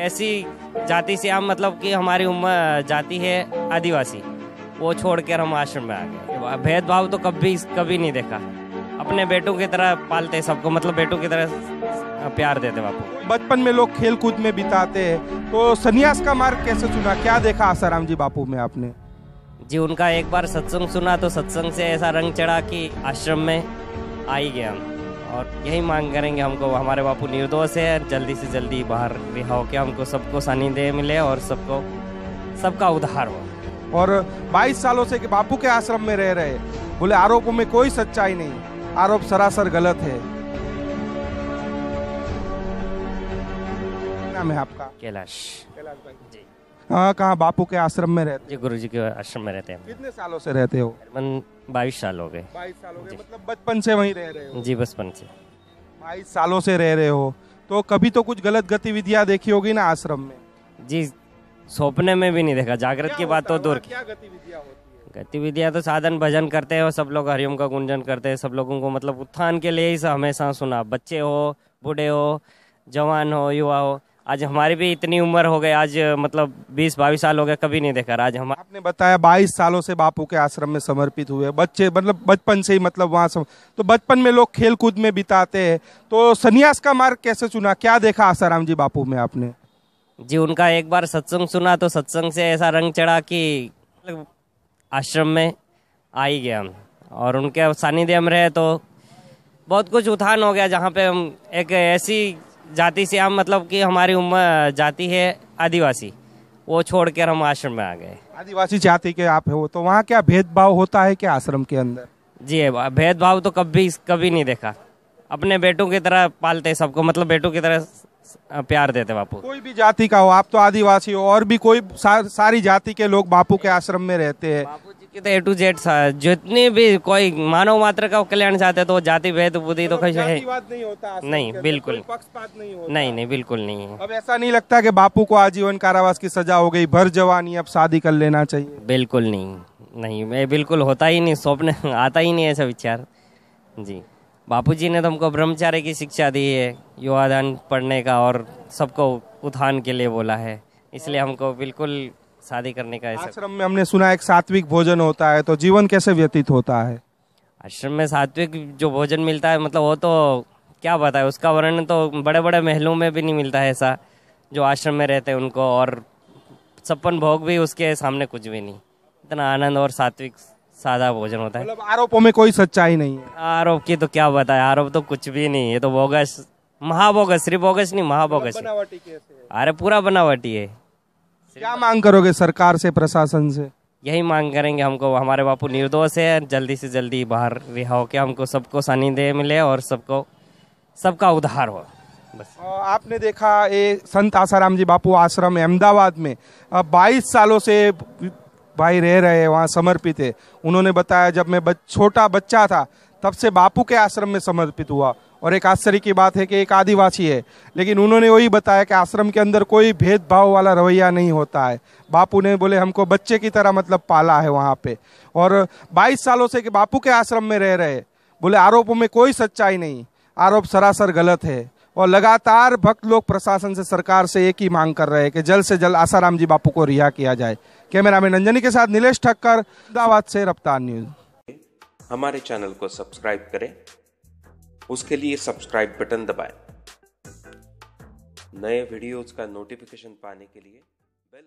ऐसी जाति से हम मतलब कि हमारी उम्र जाति है आदिवासी, वो छोड़कर हम आश्रम में आ गए। भेदभाव तो कभी नहीं देखा। अपने बेटों की तरह पालते सबको, मतलब बेटों की तरह प्यार देते बापू। बचपन में लोग खेल कूद में बिताते हैं, तो सन्यास का मार्ग कैसे चुना? क्या देखा आसाराम जी बापू में आपने? जी, उनका एक बार सत्संग सुना तो सत्संग से ऐसा रंग चढ़ा कि आश्रम में आ ही गया हम। और यही मांग करेंगे हमको, हमारे बापू निर्दोष है, जल्दी से जल्दी बाहर रिहा होकर हमको सबको सानिध्य मिले और सबका उद्धार हो। और 22 सालों से कि बापू के आश्रम में रह रहे, बोले आरोपों में कोई सच्चाई नहीं, आरोप सरासर गलत है। नाम है आपका? कैलाश भाई जी। हाँ, कहाँ बापू के आश्रम में रहते? जी, गुरुजी के आश्रम में रहते हैं। कितने सालों से रहते हो? 22 साल हो गए। 22 साल हो गए, मतलब बचपन से वहीं रह रहे हो? जी, बचपन से। 22 सालों से रह रहे हो, तो कभी तो कुछ गलत गतिविधियां देखी होगी ना आश्रम में? जी, सपने में भी नहीं देखा। जागृत की बात तो दूर की। क्या गतिविधियां होती है? गतिविधियां तो साधन भजन करते हैं और सब लोग हरिओम का गुंजन करते हैं। सब लोगों को मतलब उत्थान के लिए ही हमेशा सुना, बच्चे हो, बूढ़े हो, जवान हो, युवा हो। आज हमारी भी इतनी उम्र हो गई, आज मतलब 20-22 साल हो गए, कभी नहीं देखा। आज हम आपने बताया 22 सालों से बापू के आश्रम में समर्पित हुए, बच्चे मतलब बचपन से ही, मतलब वहाँ तो बचपन में लोग खेल कूद में बिताते हैं, तो सन्यास का मार्ग कैसे चुना? क्या देखा आसाराम जी बापू में आपने? जी, उनका एक बार सत्संग सुना तो सत्संग से ऐसा रंग चढ़ा कि मतलब आश्रम में आ ही गया हम। और उनके सानिध्य में रहे तो बहुत कुछ उत्थान हो गया। जहाँ पे हम एक ऐसी जाति से हम मतलब कि हमारी उम्र जाति है आदिवासी, वो छोड़कर हम आश्रम में आ गए। आदिवासी जाति के आप हो, तो वहाँ क्या भेदभाव होता है क्या आश्रम के अंदर? जी, भेदभाव तो कभी नहीं देखा। अपने बेटों की तरह पालते सबको, मतलब बेटों की तरह प्यार देते बापू। कोई भी जाति का हो, आप तो आदिवासी हो, और भी कोई सारी जाति के लोग बापू के आश्रम में रहते हैं। बापू जी की तो A to Z जितनी भी कोई मानव मात्र का कल्याण चाहते तो जाति भेद बुद्धि तो कहीं है नहीं होता नहीं, बिल्कुल पक्षपात नहीं होता। नहीं, बिल्कुल नहीं है। अब ऐसा नहीं लगता कि बापू को आजीवन कारावास की सजा हो गई, भर जवानी, अब शादी कर लेना चाहिए? बिल्कुल नहीं, मैं बिल्कुल होता ही नहीं, स्वप्न आता ही नहीं ऐसा विचार। जी, बापूजी ने तो हमको ब्रह्मचार्य की शिक्षा दी है, युवादान पढ़ने का, और सबको उत्थान के लिए बोला है, इसलिए हमको बिल्कुल शादी करने का ऐसा। आश्रम में हमने सुना एक सात्विक भोजन होता है, तो जीवन कैसे व्यतीत होता है? आश्रम में सात्विक जो भोजन मिलता है, मतलब वो तो क्या बताए, उसका वर्णन तो बड़े बड़े महलों में भी नहीं मिलता है ऐसा, जो आश्रम में रहते हैं उनको। और 56 भोग भी उसके सामने कुछ भी नहीं, इतना आनंद और सात्विक सादा भोजन होता है। मतलब आरोपों में कोई सच्चाई नहीं है? आरोप की तो क्या बताए, आरोप तो कुछ भी नहीं, ये तो बोगस, महाबोगस, सिर्फ बोगस नहीं, महाबोगस है। बनावटी कैसे है? अरे पूरा बनावटी है। क्या मांग करोगे सरकार से, प्रशासन से? यही मांग करेंगे हमको, हमारे बापू निर्दोष है, जल्दी से जल्दी बाहर रिहा होकर हमको सबको सानिध्य मिले और सबका उद्धार हो बस। आपने देखा ये संत आसाराम जी बापू आश्रम अहमदाबाद में 22 सालों से भाई रह रहे हैं, वहाँ समर्पित है। उन्होंने बताया जब मैं छोटा बच्चा था तब से बापू के आश्रम में समर्पित हुआ, और एक आश्चर्य की बात है कि एक आदिवासी है, लेकिन उन्होंने वही बताया कि आश्रम के अंदर कोई भेदभाव वाला रवैया नहीं होता है। बापू ने बोले हमको बच्चे की तरह मतलब पाला है वहाँ पे। और 22 सालों से कि बापू के आश्रम में रह रहे, बोले आरोपों में कोई सच्चाई नहीं, आरोप सरासर गलत है। और लगातार भक्त लोग प्रशासन से, सरकार से एक ही मांग कर रहे हैं कि जल्द से जल्द आसाराम जी बापू को रिहा किया जाए। कैमरामैन नंजनी के साथ नीलेश ठक्कर, अहमदाबाद से रफ्तार न्यूज। हमारे चैनल को सब्सक्राइब करें, उसके लिए सब्सक्राइब बटन दबाएं। नए वीडियोज का नोटिफिकेशन पाने के लिए बेल